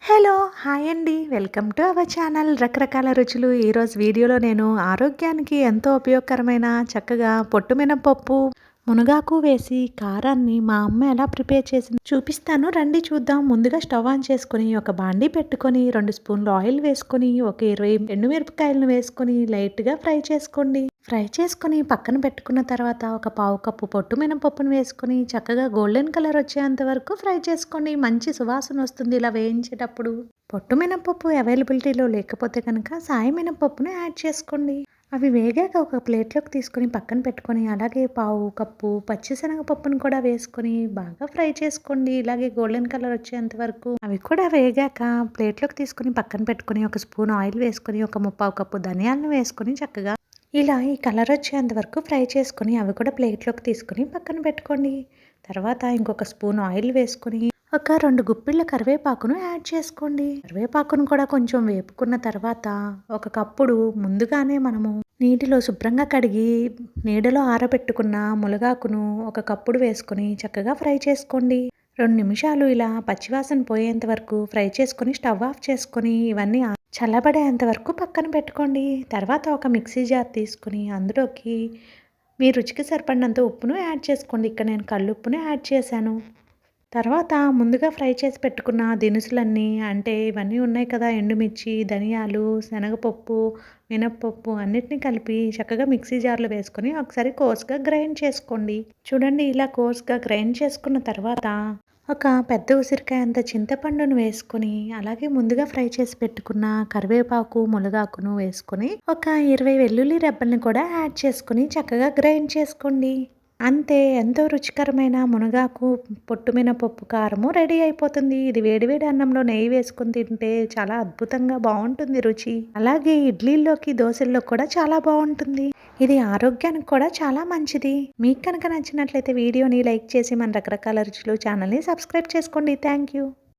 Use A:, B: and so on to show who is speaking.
A: Hello! Hi అండి. Welcome to our channel రకరకాల రుచులు. ఈరోజు వీడియోలో నేను ఆరోగ్యానికి ఎంతో ఉపయోగకరమైన చక్కగా పొట్టు మినపప్పు, మునగాకు వేసి కారాన్ని మా అమ్మ ఎలా ప్రిపేర్ చేసిందో చూపిస్తాను. రండి చూద్దాం. ముందుగా స్టవ్ ఆన్ చేసుకొని ఒక బాండీ పెట్టుకొని 2 స్పూన్లు ఆయిల్ వేసుకొని ఒక 20 ఎండుమిరపకాయలను వేసుకొని లైట్‌గా ఫ్రై చేసుకోండి. ఫ్రై చేసుకొని పక్కన పెట్టుకున్న తర్వాత ఒక పావు కప్పు పొట్టు మినపప్పును వేసుకొని చక్కగా గోల్డెన్ కలర్ వచ్చేంత వరకు ఫ్రై చేసుకోండి. మంచి సువాసన వస్తుంది ఇలా వేయించేటప్పుడు. పొట్టు మినపప్పు అవైలబిలిటీలో లేకపోతే కనుక సాయి మినపప్పును యాడ్ చేసుకోండి. అవి వేగాక ఒక ప్లేట్లోకి తీసుకొని పక్కన పెట్టుకొని అలాగే పావు కప్పు పచ్చిశనగపప్పును కూడా వేసుకొని బాగా ఫ్రై చేసుకోండి. ఇలాగే గోల్డెన్ కలర్ వచ్చేంత వరకు. అవి కూడా వేగాక ప్లేట్లోకి తీసుకొని పక్కన పెట్టుకొని ఒక స్పూన్ ఆయిల్ వేసుకొని ఒక ముప్పావు కప్పు ధనియాలను వేసుకొని చక్కగా ఇలా ఈ కలర్ వచ్చేంత వరకు ఫ్రై చేసుకొని అవి కూడా ప్లేట్లోకి తీసుకొని పక్కన పెట్టుకోండి. తర్వాత ఇంకొక స్పూన్ ఆయిల్ వేసుకొని ఒక 2 గుప్పిళ్ళ కరివేపాకును యాడ్ చేసుకోండి. కరివేపాకును కూడా కొంచెం వేపుకున్న తర్వాత ఒక కప్పుడు ముందుగానే మనము నీటిలో శుభ్రంగా కడిగి నీడలో ఆరబెట్టుకున్న మునగాకును ఒక కప్పుడు వేసుకొని చక్కగా ఫ్రై చేసుకోండి. 2 నిమిషాలు ఇలా పచ్చివాసన పోయేంత వరకు ఫ్రై చేసుకొని స్టవ్ ఆఫ్ చేసుకొని ఇవన్నీ చల్లబడేంత వరకు పక్కన పెట్టుకోండి. తర్వాత ఒక మిక్సీ జార్ తీసుకుని అందులోకి మీ రుచికి సరిపడినంత ఉప్పును యాడ్ చేసుకోండి. ఇక్కడ నేను కల్లుప్పును యాడ్ చేశాను. తర్వాత ముందుగా ఫ్రై చేసి పెట్టుకున్న దినుసులన్నీ అంటే ఇవన్నీ ఉన్నాయి కదా, ఎండుమిర్చి, ధనియాలు, శనగపప్పు, మినప్పప్పు అన్నిటిని కలిపి చక్కగా మిక్సీ జార్లో వేసుకొని ఒకసారి కోర్స్గా గ్రైండ్ చేసుకోండి. చూడండి ఇలా కోర్స్గా గ్రైండ్ చేసుకున్న తర్వాత ఒక పెద్ద ఉసిరికాయ అంత చింతపండును వేసుకొని అలాగే ముందుగా ఫ్రై చేసి పెట్టుకున్న కరివేపాకు, మునగాకును వేసుకొని ఒక 20 వెల్లుల్లి రెబ్బల్ని కూడా యాడ్ చేసుకొని చక్కగా గ్రైండ్ చేసుకోండి. అంతే, ఎంతో రుచికరమైన మునగాకు పొట్టు మినపప్పు కారము రెడీ అయిపోతుంది. ఇది వేడివేడి అన్నంలో నెయ్యి వేసుకొని తింటే చాలా అద్భుతంగా బాగుంటుంది రుచి. అలాగే ఇడ్లీల్లోకి, దోశల్లో కూడా చాలా బాగుంటుంది. ఇది ఆరోగ్యానికి కూడా చాలా మంచిది. మీకు కనుక నచ్చినట్లయితే వీడియోని లైక్ చేసి మన రకరకాల రుచులు ఛానల్ని సబ్స్క్రైబ్ చేసుకోండి. Thank you.